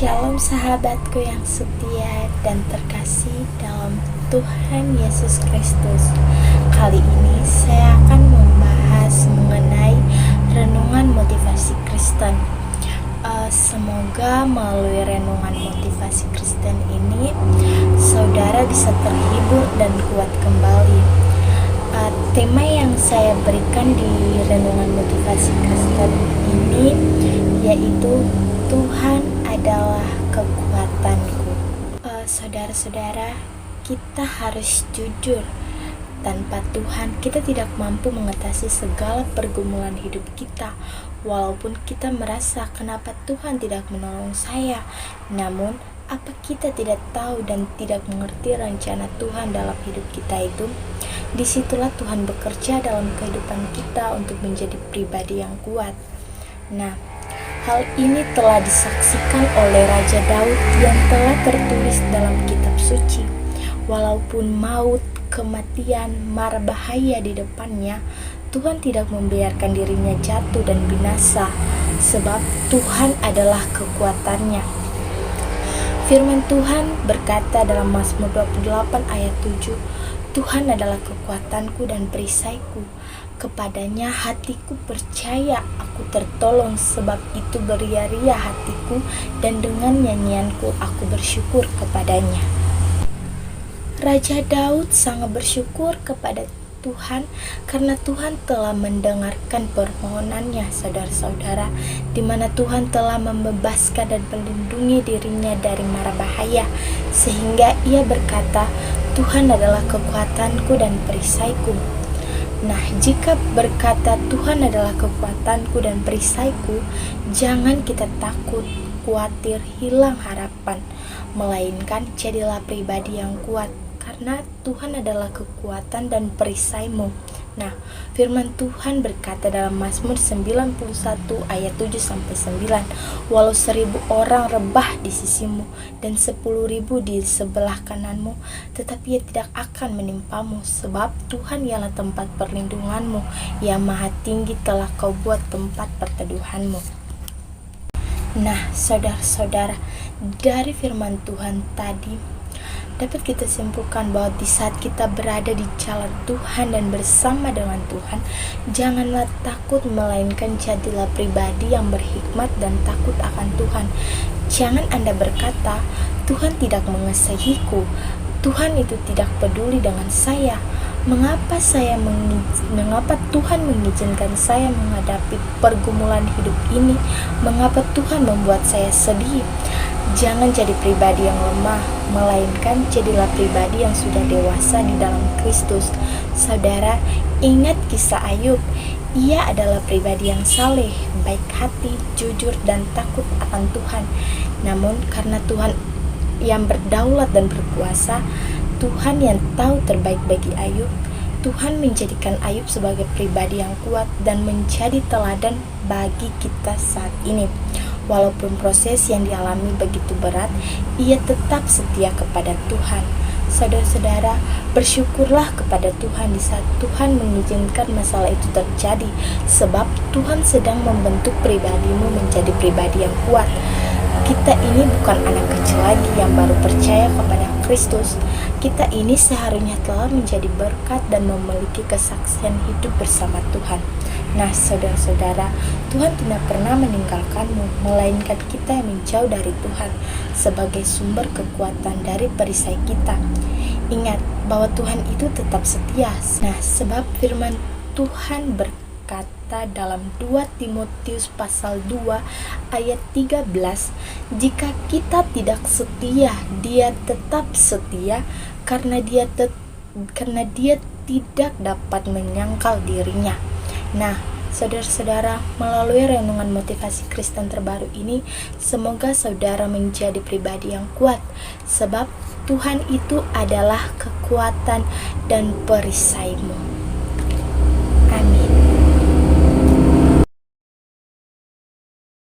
Shalom sahabatku yang setia dan terkasih dalam Tuhan Yesus Kristus. Kali ini saya akan membahas mengenai renungan motivasi Kristen. Semoga melalui renungan motivasi Kristen ini saudara bisa terhibur dan kuat kembali. Tema yang saya berikan di renungan motivasi Kristen ini yaitu Tuhan adalah kekuatanku. Saudara-saudara, kita harus jujur. Tanpa Tuhan, kita tidak mampu mengatasi segala pergumulan hidup kita. Walaupun kita merasa kenapa Tuhan tidak menolong saya, namun apa kita tidak tahu dan tidak mengerti rencana Tuhan dalam hidup kita itu? Disitulah Tuhan bekerja dalam kehidupan kita untuk menjadi pribadi yang kuat. Nah, hal ini telah disaksikan oleh Raja Daud yang telah tertulis dalam kitab suci. Walaupun maut, kematian, mara bahaya di depannya, Tuhan tidak membiarkan dirinya jatuh dan binasa, sebab Tuhan adalah kekuatannya. Firman Tuhan berkata dalam Mazmur 28 ayat 7, Tuhan adalah kekuatanku dan perisaiku. Kepadanya hatiku percaya, aku tertolong, sebab itu beria-ria hatiku, dan dengan nyanyianku aku bersyukur kepadanya. Raja Daud sangat bersyukur kepada Tuhan karena Tuhan telah mendengarkan permohonannya, saudara-saudara, di mana Tuhan telah membebaskan dan melindungi dirinya dari mara bahaya, sehingga ia berkata, Tuhan adalah kekuatanku dan perisaiku. Nah, jika berkata Tuhan adalah kekuatanku dan perisaiku, jangan kita takut, khawatir, hilang harapan, melainkan jadilah pribadi yang kuat, karena Tuhan adalah kekuatan dan perisaimu. Nah, firman Tuhan berkata dalam Mazmur 91 ayat 7-9, walau 1000 orang rebah di sisimu dan 10.000 di sebelah kananmu, tetapi ia tidak akan menimpamu, sebab Tuhan ialah tempat perlindunganmu, yang maha tinggi telah kau buat tempat perteduhanmu. Nah, saudara-saudara, dari firman Tuhan tadi dapat kita simpulkan bahwa di saat kita berada di jalan Tuhan dan bersama dengan Tuhan, janganlah takut, melainkan jadilah pribadi yang berhikmat dan takut akan Tuhan. Jangan Anda berkata, Tuhan tidak mengasihiku, Tuhan itu tidak peduli dengan saya. Mengapa Tuhan mengizinkan saya menghadapi pergumulan hidup ini? Mengapa Tuhan membuat saya sedih? Jangan jadi pribadi yang lemah, melainkan jadilah pribadi yang sudah dewasa di dalam Kristus. Saudara, ingat kisah Ayub. Ia adalah pribadi yang saleh, baik hati, jujur, dan takut akan Tuhan. Namun karena Tuhan yang berdaulat dan berkuasa, Tuhan yang tahu terbaik bagi Ayub, Tuhan menjadikan Ayub sebagai pribadi yang kuat dan menjadi teladan bagi kita saat ini. Walaupun proses yang dialami begitu berat, ia tetap setia kepada Tuhan. Saudara-saudara, bersyukurlah kepada Tuhan di saat Tuhan mengizinkan masalah itu terjadi, sebab Tuhan sedang membentuk pribadimu menjadi pribadi yang kuat. Kita ini bukan anak kecil lagi yang baru percaya kepada Kristus. Kita ini seharusnya telah menjadi berkat dan memiliki kesaksian hidup bersama Tuhan. Nah, saudara-saudara, Tuhan tidak pernah meninggalkanmu, melainkan kita yang menjauh dari Tuhan sebagai sumber kekuatan dari perisai kita. Ingat bahwa Tuhan itu tetap setia. Nah, sebab firman Tuhan berkata dalam 2 Timotius pasal 2 ayat 13, jika kita tidak setia, dia tetap setia karena dia tidak dapat menyangkal dirinya. Nah, saudara-saudara, melalui renungan motivasi Kristen terbaru ini, semoga saudara menjadi pribadi yang kuat, sebab Tuhan itu adalah kekuatan dan perisaimu.